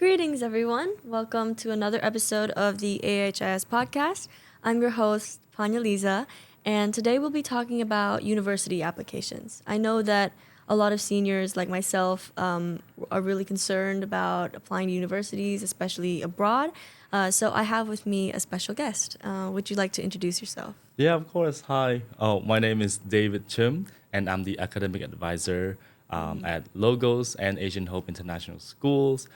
Greetings, everyone. Welcome to another episode of the AHIS podcast. I'm your host, Panya Lisa, and today we'll be talking about university applications. I know that a lot of seniors, like myself, are really concerned about applying to universities, especially abroad. So I have with me a special guest. Would you like to introduce yourself? Yeah, of course. Hi. My name is David Chim, and I'm the academic advisor at Logos and Asian Hope International Schools.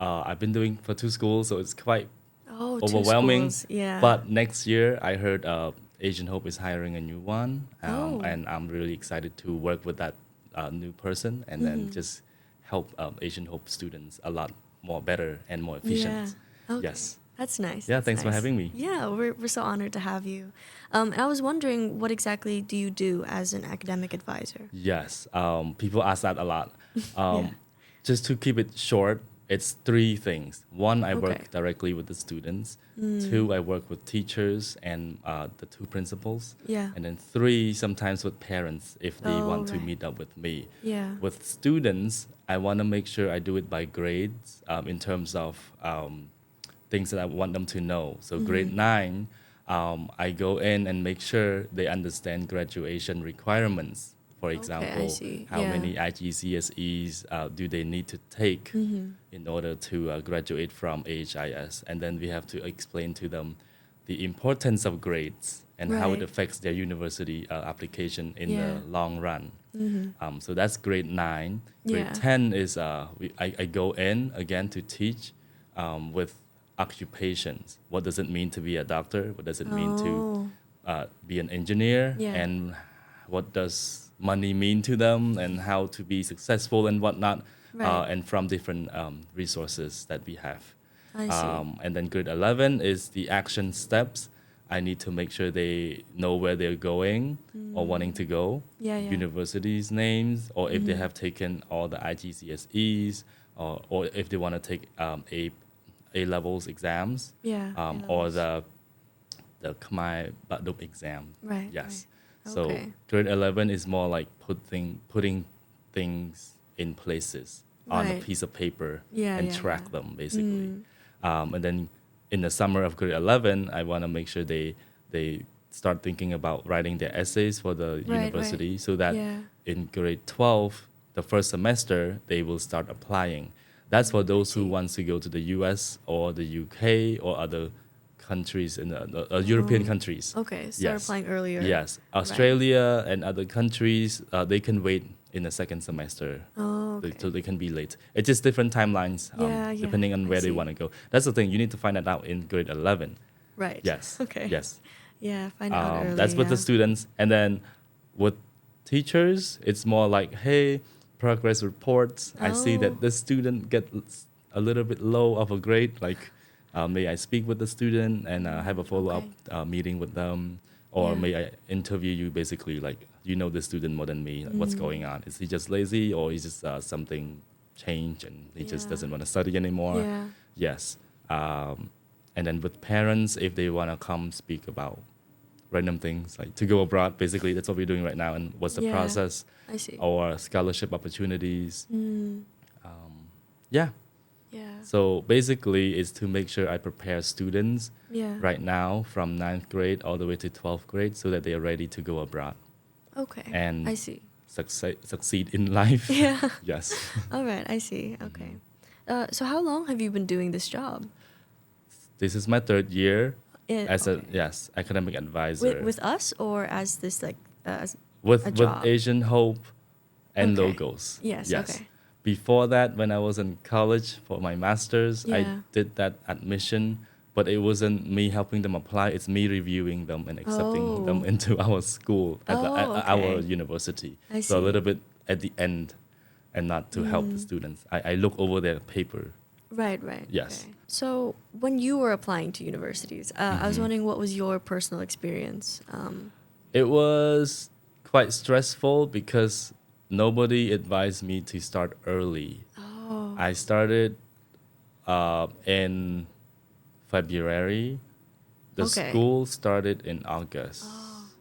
I've been doing for two schools, so it's quite Oh, two overwhelming. schools. Yeah. But next year, I heard Asian Hope is hiring a new one, Oh. and I'm really excited to work with that new person and then just help Asian Hope students a lot more better and more efficient. Yeah. Okay. Yes. That's nice. Yeah, That's thanks for nice. having me. Yeah, we're so honored to have you. And I was wondering, what exactly do you do as an academic advisor? Yes, people ask that a lot. Yeah. Just to keep it short, it's three things. One, I Okay. work directly with the students. Two, I work with teachers and the two principals. Yeah. And then three, sometimes with parents if they Oh, want to right. meet up with me. Yeah. With students, I want to make sure I do it by grades in terms of things that I want them to know. So grade 9, I go in and make sure they understand graduation requirements. For I example, see. how Yeah. many IGCSEs do they need to take in order to graduate from AHIS? And then we have to explain to them the importance of grades and how it Right. affects their university application in Yeah. the long run. So that's grade 9. Grade Yeah. 10 is I go in again to teach with occupations. What does it mean to be a doctor? What does it mean to be an engineer? Yeah. And what does money mean to them and how to be successful and whatnot? Right. And from different resources that we have. I see. And then grade 11 is the action steps. I need to make sure they know where they're going or wanting to go, Yeah, yeah. universities' names, or if they have taken all the IGCSEs, or if they want to take A levels exams, Yeah. or A-levels. the Khmer Baduk exam. Right. Yes. Right. So Okay. grade 11 is more like putting things in places on a Right. piece of paper Yeah, and yeah, track yeah. them basically. And then in the summer of grade 11, I want to make sure they start thinking about writing their essays for the Right, university right. so that Yeah. in grade 12, the first semester, they will start applying. That's for those who see. wants to go to the US or the UK or other countries in the European countries. Okay. Start Yes. applying earlier. Yes, Australia and other countries, they can wait in the second semester, Oh, okay. so they can be late. It's just different timelines, Yeah, yeah, depending on I where they see. want to go. That's the thing. You need to find that out in grade 11. Right. Yes. Okay. Yes. Yeah. Find out early. That's with the yeah. students, and then with teachers, it's more like, hey, progress reports. I see Oh. that this student gets a little bit low of a grade. Like, may I speak with the student and have a follow-up meeting with them, or Yeah. may I interview you? Basically, like, you know the student more than me. Like, what's going on? Is he just lazy, or is just something changed and he just Yeah. doesn't want to study anymore? Yeah. Yes. And then with parents, if they want to come speak about random things like to go abroad, basically that's what we're doing right now. And what's the Yeah. process, I see. or scholarship opportunities? Yeah. Yeah. So basically, it's to make sure I prepare students Yeah. right now from 9th grade all the way to 12th grade so that they are ready to go abroad Okay. and I see. succeed in life. Yeah. Yes. All right. I see. Okay. So how long have you been doing this job? This is my 3rd year as Okay. academic advisor With us or as this like as with a job? Asian Hope and Okay. Logos. Yes, okay. Before that, when I was in college for my master's, Yeah. I did that admission, but it wasn't me helping them apply. It's me reviewing them and accepting them Oh. into our school at our Okay. university. I So a see. little bit at the end, and not to help the students. I look over their paper. Right. Right. Yes. Okay. So when you were applying to universities, I Mm-hmm. was wondering what was your personal experience? It was quite stressful because nobody advised me to start early. Oh. I started in February. The Okay. school started in August.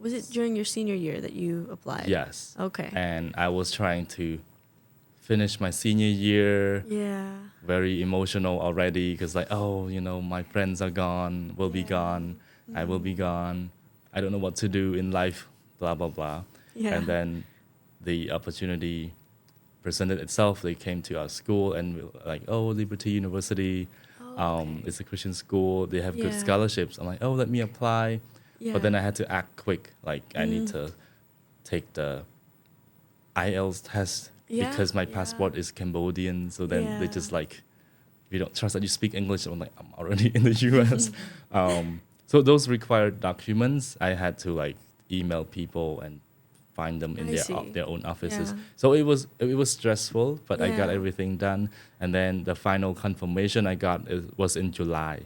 Was it during your senior year that you applied? Yes. Okay. And I was trying to finished my senior year, Yeah. very emotional already because like, oh, my friends are gone, will be Yeah. gone, I will be gone. I don't know what to do in life, blah, blah, blah. Yeah. And then the opportunity presented itself. They came to our school and we were like, oh, Liberty University, Oh, okay. it's a Christian school. They have good Yeah. scholarships. I'm like, oh, let me apply. Yeah. But then I had to act quick. Like I need to take the IELTS test Yeah, because my yeah. passport is Cambodian. So then they Yeah. just like, we don't trust that you speak English. I'm like, I'm already in the US. So those required documents, I had to like email people and find them in I see. their own offices. Yeah. So it was stressful, but I got Yeah. everything done. And then the final confirmation I got was in July.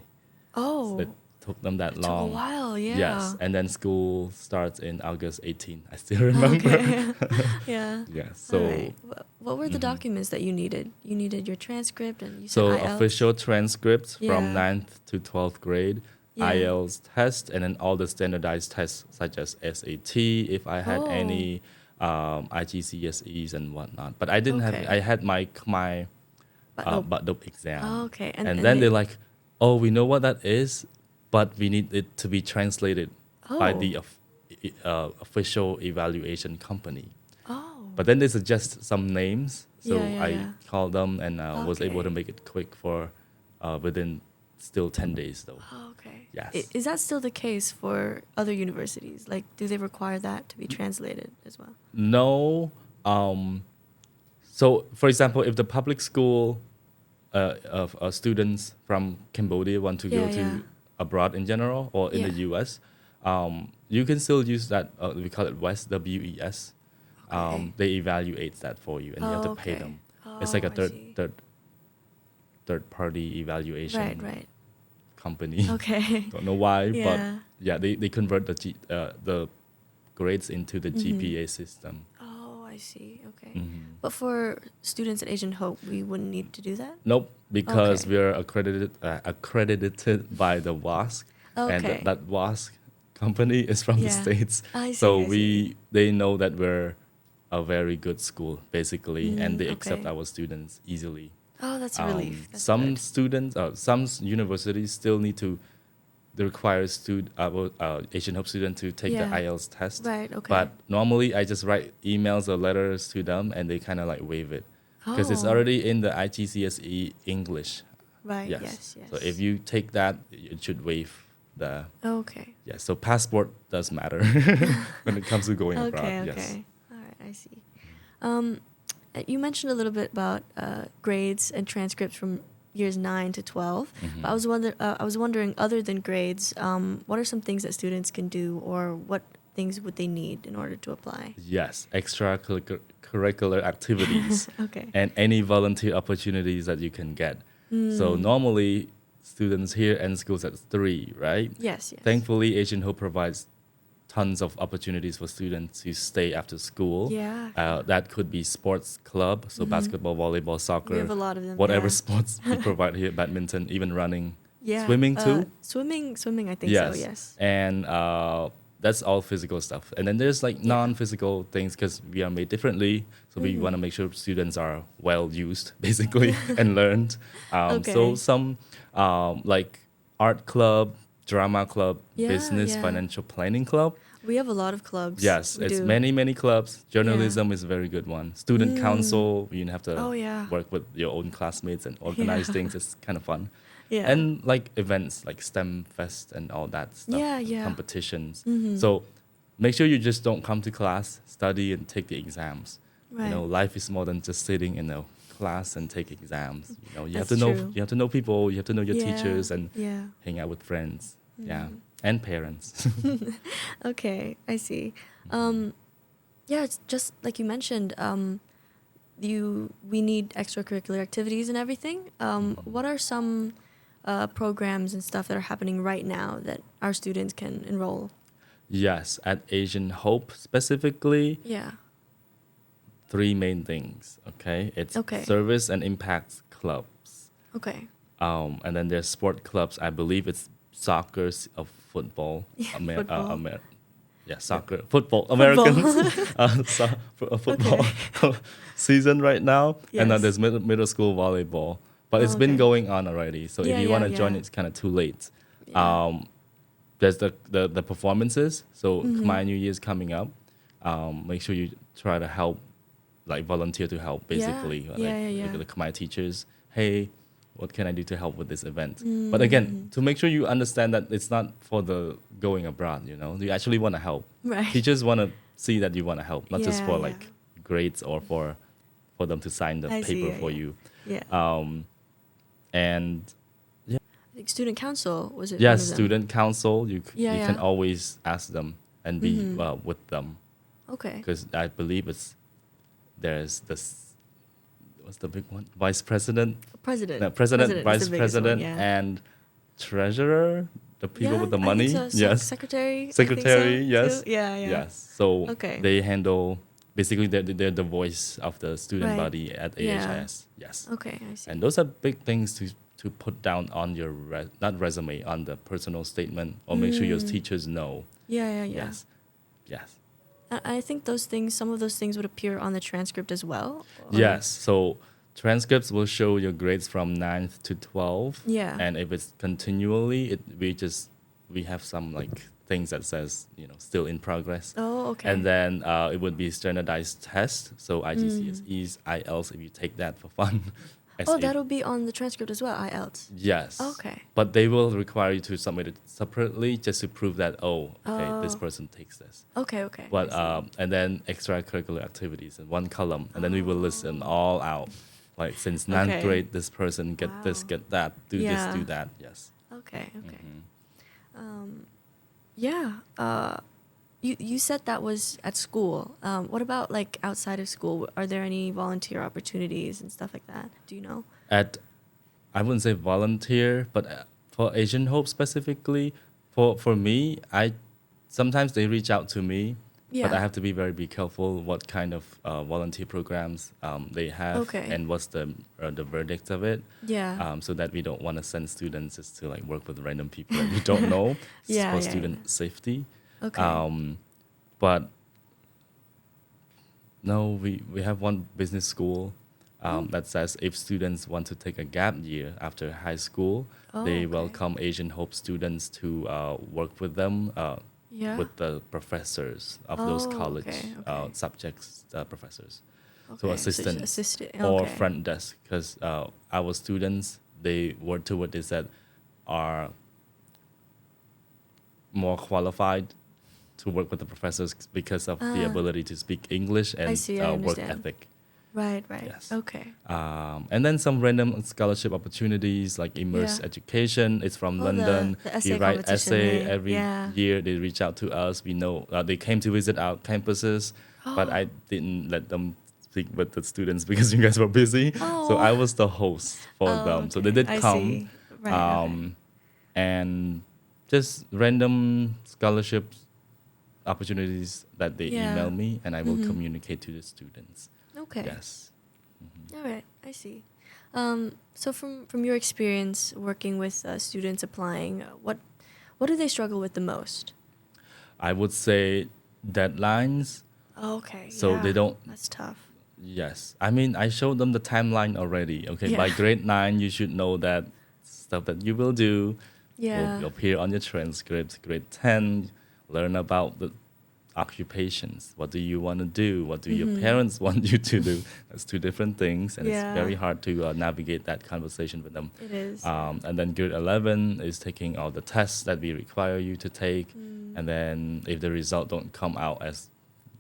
Oh, So it took them that it took a long. while. Yeah. Yes, and then school starts in August 18. I still remember. Okay. Yeah. Yeah. All So right. What were the documents that you needed? You needed your transcript and you said so IELTS? official transcripts from Yeah. 9th to 12th grade, Yeah. IELTS test, and then all the standardized tests such as SAT, if I had Oh. any IGCSEs and whatnot. But I didn't have. Okay. I had my But no. Buttock exam. Oh, okay. And and then they- they're like, oh, we know what that is, but we need it to be translated by Oh. the official evaluation company. Oh. But then they suggest some names, so Yeah, I yeah. called them and was able to Okay. make it quick for within still 10 days though. Oh, okay. Yes. Is that still the case for other universities? Like, do they require that to be translated as well? No. So, for example, if the public school of students from Cambodia want to go Yeah, to yeah. abroad in general or in the Yeah. US, you can still use that. We call it WES, WES. Okay. They evaluate that for you, and you have to pay okay. them. It's like a Oh, I see. third party evaluation Right. company. Okay. Don't know why, Yeah. but yeah, they convert the grades into the Mm-hmm. GPA system. Oh, I see. Okay. Mhm. But for students at Asian Hope, we wouldn't need to do that? Nope, because Okay. we're accredited by the WASC, and Okay. that WASC company is from the Yeah. States. I see, So I see. they know that we're a very good school basically, and they accept okay. our students easily. Oh, that's a relief. That's some good. students, some universities still need to. They require Asian Hope student to take the Yeah. IELTS test. Right, okay. But normally I just write emails or letters to them, and they kind of like waive it because it's Oh. already in the IGCSE English. Right, Yes. yes. So if you take that, it should waive the. Okay. Yeah. So passport does matter when it comes to going Okay, abroad. okay. Yes. All right, I see. You mentioned a little bit about grades and transcripts from years 9 to 12. Mhm. But I was wondering, other than grades, what are some things that students can do, or what things would they need in order to apply? Yes. Extracurricular activities. Okay. And any volunteer opportunities that you can get. So Hmm. normally students here end schools at 3, right? Yes, yes. Thankfully, Asian Hope provides tons of opportunities for students to stay after school. Yeah. That could be sports club, so basketball, volleyball, soccer, We have a lot of them. whatever yeah. sports we provide here, badminton, even running, Yeah. swimming too. Swimming, I think Yes. so, yes. And that's all physical stuff. And then there's like non-physical things because we are made differently. So we want to make sure students are well used, basically, and learned. So Okay. some like art club, drama club, Yeah, business, yeah. financial planning club. We have a lot of clubs. Yes, We it's do. many clubs. Journalism is a very good one. Student council, you have to Oh, yeah. work with your own classmates and organize Yeah. things. It's kind of fun. Yeah. And like events like STEM Fest and all that stuff. Yeah, yeah. Competitions. Mhm. So make sure you just don't come to class, study and take the exams. Right. You know, life is more than just sitting in a class and take exams. You know, you have That's to know true. you have to know people, you have to know your Yeah, teachers and yeah. hang out with friends. Yeah. Mhm. And parents. Okay, I see. Yeah, it's just like you mentioned. We need extracurricular activities and everything. What are some programs and stuff that are happening right now that our students can enroll? Yes, at Asian Hope specifically, Yeah. 3 main things. Okay, it's Okay. service and impact clubs, Okay. and then there's sport clubs. I believe it's soccer of football. Yeah, football. Yeah, soccer, football, Americans. a football season right now, and then Yes. there's middle school volleyball. But it's been Okay. going on already. So Yeah, if you yeah, want to join, yeah. it's kind of too late. Yeah. There's the performances. So Mm-hmm. Khmer New Year's coming up. Make sure you try to help, like volunteer to help, Yeah. basically. Yeah, Like yeah, look yeah. at the Khmer teachers. Hey, what can I do to help with this event? But Mm-hmm. again, to make sure you understand that it's not for the going abroad. You actually want to help. Right. Teachers want to see that you want to help, not just Yeah, for yeah. like grades or for them to sign the I see. paper Yeah, for yeah. you. Yeah. And I think student council was it one yes, of them? student council, Yeah, you can yeah. always ask them and be with them, Okay. because I believe there's this, what's the big one, vice president, President. no, president, is the vice biggest one, president, yeah. and treasurer, the people Yeah, with the I think money. so. Yes, Secretary. secretary. I think so, Yes, too. Yeah, yeah. yes. So Okay. they handle, basically they're the voice of the student Right. body at Yeah. AHIS. Yes. Okay, I see. And those are big things to put down on your not resume, on the personal statement, or make sure your teachers know. Yeah, yeah, yeah. Yes, yes, I think those things, some of those things would appear on the transcript as well. or- yes. So transcripts will show your grades from 9th to 12th. Yeah. And if it's continually, we have some like things that says still in progress. Oh, okay. And then it would be standardized test. So IGCSEs, IELTS, if you take that for fun. Oh, SAT. that'll be on the transcript as well, IELTS. Yes. Okay. But they will require you to submit it separately just to prove that, this Oh. person takes this. Okay, okay. But I see. and then extracurricular activities in one column, and then we will list them all out. Like since ninth Okay. grade, this person get this, Wow. get that, do Yeah. this, do that. Yes. Okay, okay. Mm-hmm. Yeah. You said that was at school. What about like outside of school? Are there any volunteer opportunities and stuff like that? Do you know? I wouldn't say volunteer, but for Asian Hope specifically, for me, sometimes they reach out to me, but Yeah. I have to be careful what kind of volunteer programs they have, Okay. and what's the verdict of it, Yeah. so that we don't want to send students just to like work with random people that we don't know. Yeah, for yeah, student safety. Okay. But no, we have one business school that says if students want to take a gap year after high school, Oh, they okay. welcome Asian Hope students to work with them, Yeah. with the professors of those Oh, college okay. subjects, professors. Okay, So so assistants assistant or okay. front desk, because our students, they word to word, they said, are more qualified to work with the professors because of the ability to speak English and see, I work understand. ethic. Right, right. Yes. Okay. And then some random scholarship opportunities like Immerse Yeah. Education. It's from Oh, London. the essay We write competition, essay right? every Yeah. year. They reach out to us. We know they came to visit our campuses, but I didn't let them speak with the students because you guys were busy. So I was the host for them. So they okay. did I come. see. Right, okay. And just random scholarships opportunities that they Yeah. email me, and I will communicate to the students. Okay. Yes. All right, I see. So from your experience working with students applying, what do they struggle with the most? I would say deadlines. Oh, okay. So they don't- That's tough. Yes. I mean, I showed them the timeline already. Okay. By Yeah. grade 9, you should know that stuff that you will do Yeah. will appear on your transcript. Grade 10, learn about the occupations. What do you want to do? What do your parents want you to do? That's two different things. And Yeah. it's very hard to navigate that conversation with them. It is. And then grade 11 is taking all the tests that we require you to take. And then if the result don't come out as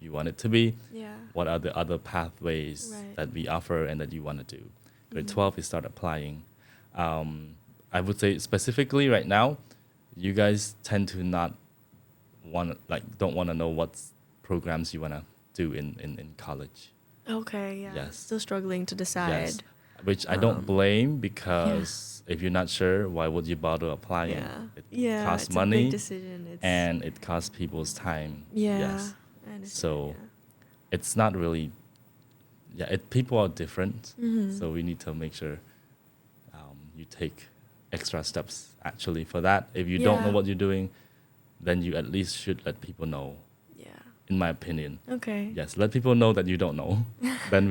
you want it to be, Yeah. what are the other pathways Right. that we offer and that you want to do? Grade 12 is start applying. I would say specifically right now, you guys tend to not don't want to know what programs you want to do in college. Okay, yeah. Yes. Still struggling to decide. Yes. Which I don't blame, because if you're not sure, why would you bother applying? Yeah. It Yeah. costs It's money a big decision. It's and it costs people's time. yeah. Yes. I understand, So yeah. it's not really, people are different. Mm-hmm. So we need to make sure you take extra steps actually for that. If you don't know Yeah. what you're doing, then you at least should let people know. Yeah. in my opinion. Okay. Yes, let people know that you don't know. Then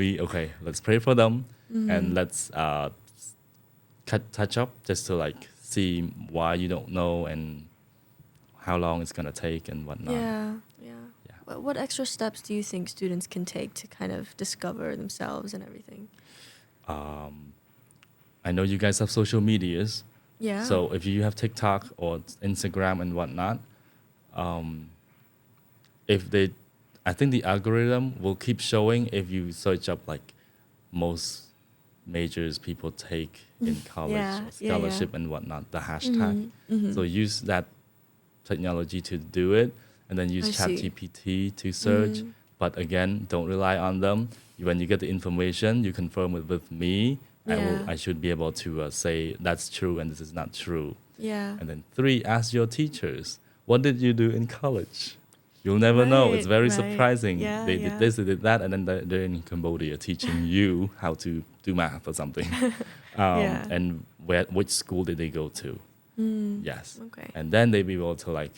let's pray for them and let's touch up just to like see why you don't know and how long it's gonna take and whatnot. Yeah. Yeah. Yeah. What extra steps do you think students can take to kind of discover themselves and everything? I know you guys have social medias. Yeah. So if you have TikTok or Instagram and whatnot, if they, I think the algorithm will keep showing if you search up like most majors people take in college, Yeah, or scholarship and whatnot, the hashtag. Mm-hmm. So use that technology to do it, and then use I see. ChatGPT to search. But again, don't rely on them. When you get the information, you confirm it with me. Yeah. I should be able to say that's true and this is not true. Yeah. And then 3, ask your teachers, what did you do in college? You'll never know. It's very surprising. Yeah, They yeah. did this, they did that, and then they're in Cambodia teaching you how to do math or something. Yeah. And which school did they go to? Yes. Okay. And then they'll be able to like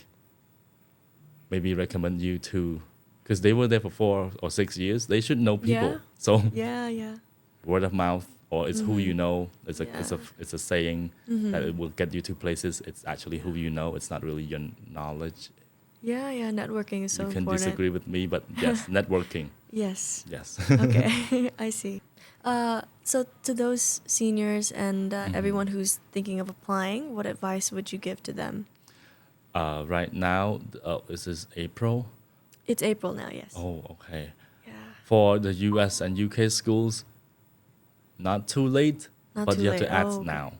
maybe recommend you to, because they were there for 4 or 6 years. They should know people. Yeah. So Yeah, yeah. word of mouth, or it's who you know. It's a saying that it will get you to places. It's actually who you know. It's not really your knowledge. Yeah, yeah. Networking is so You can important. disagree with me, but yes, networking. Yes. Yes. Okay. I see. So to those seniors and everyone who's thinking of applying, what advice would you give to them? Right now, this is April. It's April now, yes. Oh, okay. Yeah. For the US and UK schools, not too late, Not but too you have late. to act Oh, okay. now.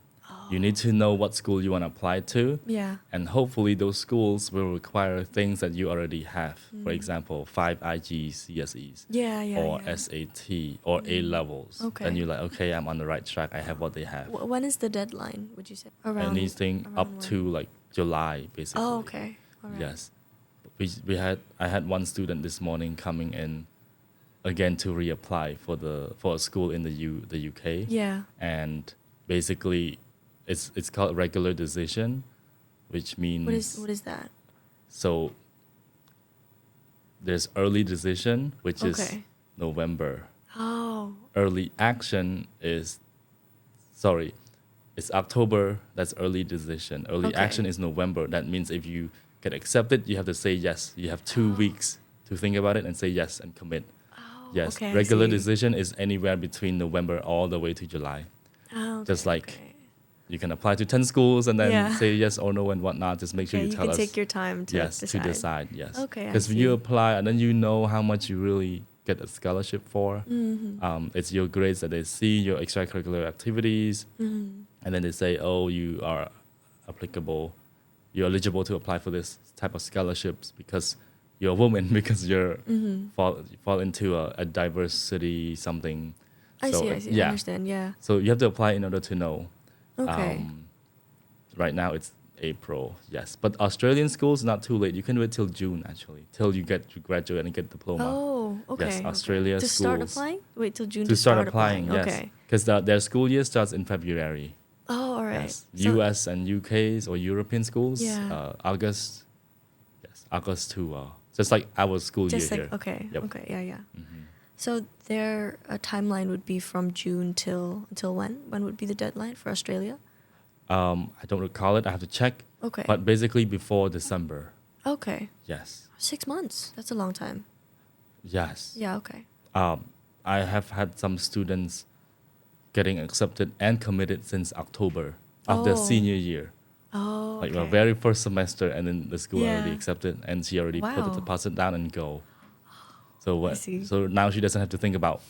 You need to know what school you want to apply to. Yeah. And hopefully those schools will require things that you already have. For example, 5 IGCSEs Yeah, yeah. or yeah. SAT or A levels. Okay. Then you're like, okay, I'm on the right track. I have what they have. When is the deadline, would you say? Around Anything up when? to like July, basically. Oh, okay. All right. Yes. I had one student this morning coming in again to reapply for a school in the UK. Yeah. And basically it's called regular decision, which means What is that? so there's early decision, which is Okay. November. Oh. Early action is it's October, that's early decision. Early Okay. action is November. That means if you get accepted, you have to say yes. You have 2 weeks to think about it and say yes and commit. Oh. Yes. Okay, I Regular see. decision is anywhere between November all the way to July. Oh, okay, Just like okay. you can apply to 10 schools and then Yeah. say yes or no and whatnot. Just make sure Okay, you you tell can us. take your time to Yes, decide. to decide, yes. Okay, I Because you see. apply and then you know how much you really get a scholarship for. It's your grades that they see, your extracurricular activities, and then they say, oh, you are applicable, you're eligible to apply for this type of scholarships because you're a woman, because you're fall into a diversity something. I So, see. I Yeah. understand. Yeah. So you have to apply in order to know. Okay. Right now it's April, yes. But Australian schools, not too late. You can wait till June, actually, till you graduate and get diploma. Oh, okay. Yes, okay. Australia To start schools. applying? Wait till June To start applying, yes. Okay. Because their school year starts in February. Oh, all right. Yes. So- US and UK's or European schools, Yeah. August. Yes, August to just like our school Just year like here. okay, Yep. okay, yeah, yeah. So their timeline would be from June until when? When would be the deadline for Australia? I don't recall it. I have to check. Okay. But basically before December. Okay. Yes. 6 months. That's a long time. Yes. Yeah. Okay. I have had some students getting accepted and committed since October of their Oh. senior year. Oh. Like okay. our very first semester, and then the school already Yeah. accepted, and she already put the Wow. deposit down and go. So see. so now she doesn't have to think about,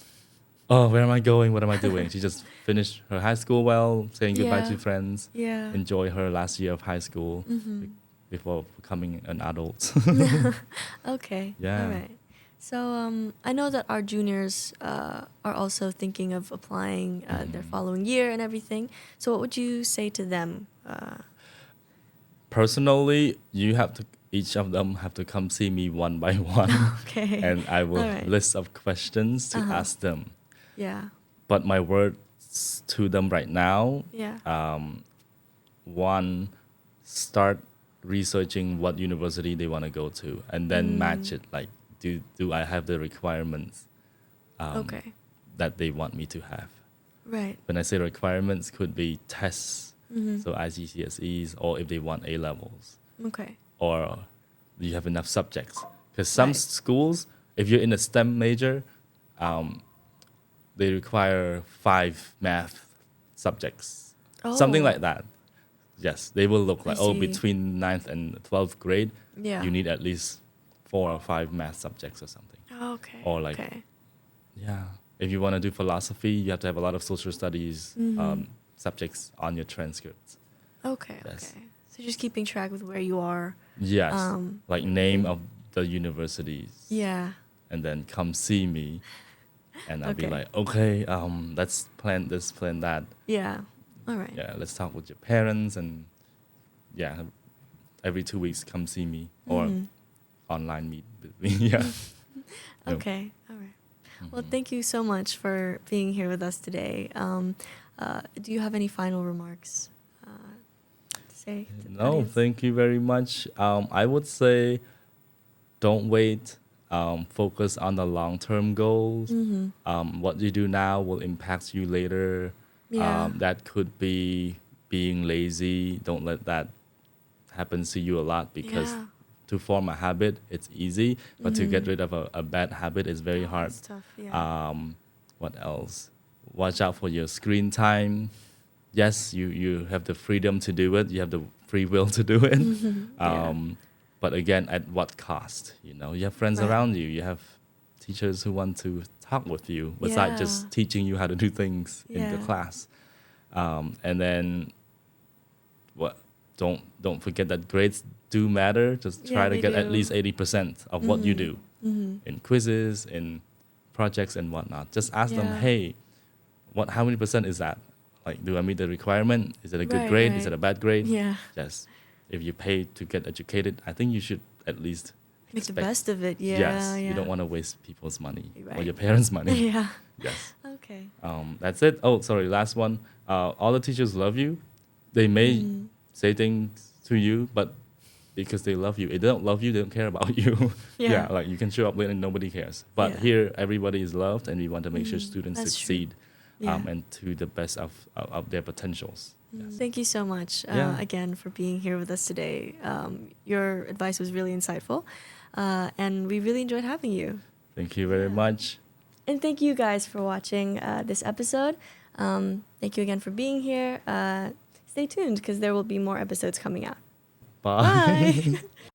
oh, where am I going? What am I doing? She just finished her high school well, saying goodbye Yeah. to friends, Yeah. enjoy her last year of high school before becoming an adult. Okay. Yeah. All right. So I know that our juniors are also thinking of applying their following year and everything. So what would you say to them? Personally, each of them have to come see me one by one. Okay. And I will Alright. list of questions to ask them. Yeah. But my words to them right now, Yeah. one, start researching what university they want to go to, and then match it. Like, do I have the requirements Okay. that they want me to have? Right. When I say requirements, could be tests, Mm-hmm. so IGCSEs, or if they want A levels, Okay. or do you have enough subjects? Because some Right. schools, if you're in a STEM major, they require 5 math subjects, something Oh. like that. Yes, they will look like, see. between 9th and 12th grade, Yeah. you need at least 4 or 5 math subjects or something. Okay. Or like, okay. yeah, if you want to do philosophy, you have to have a lot of social studies subjects on your transcripts. Okay. Yes. Okay. So just keeping track with where you are. Yes, like name in- of the universities. Yeah. And then come see me, and I'll be Okay. like, okay, let's plan this, plan that. Yeah. All right. Yeah, let's talk with your parents, and yeah, every 2 weeks come see me or online meet with me. Yeah. Yep. Okay. All right. Well, thank you so much for being here with us today. Do you have any final remarks to say to the No, audience? thank you very much. I would say don't wait. Focus on the long-term goals. What you do now will impact you later. Yeah. That could be being lazy. Don't let that happen to you a lot, because Yeah. to form a habit, it's easy, but to get rid of a bad habit is very hard. It's tough. Yeah. What else? Watch out for your screen time. Yes, you have the freedom to do it. You have the free will to do it. Yeah. But again, at what cost? You have friends Right. around you. You have teachers who want to talk with you, besides Yeah. just teaching you how to do things in the Yeah. class. And then, what? Don't forget that grades do matter. Just try Yeah, to they get at do. least 80% of what you do in quizzes, in projects, and whatnot. Just ask them, Yeah. hey, how many percent is that? Like, do I meet the requirement? Is it a good Right, grade? Is right. it a bad grade? Yeah. Yes. If you pay to get educated, I think you should at least Make the expect- best of it. Yeah. yes. Yeah. You don't want to waste people's money or Right. your parents' money. Yeah. Yes. Okay. That's it. Oh, sorry. Last one. All the teachers love you. They may say things to you, but because they love you, if they don't love you, they don't care about you. Yeah. Like you can show up late and nobody cares. But Yeah. here, everybody is loved, and we want to make sure students That's true. succeed Yeah. and to the best of their potentials. Yes. Thank you so much Yeah. again for being here with us today. Your advice was really insightful, and we really enjoyed having you. Thank you very much. And thank you guys for watching this episode. Thank you again for being here. Stay tuned because there will be more episodes coming out. Bye. Bye.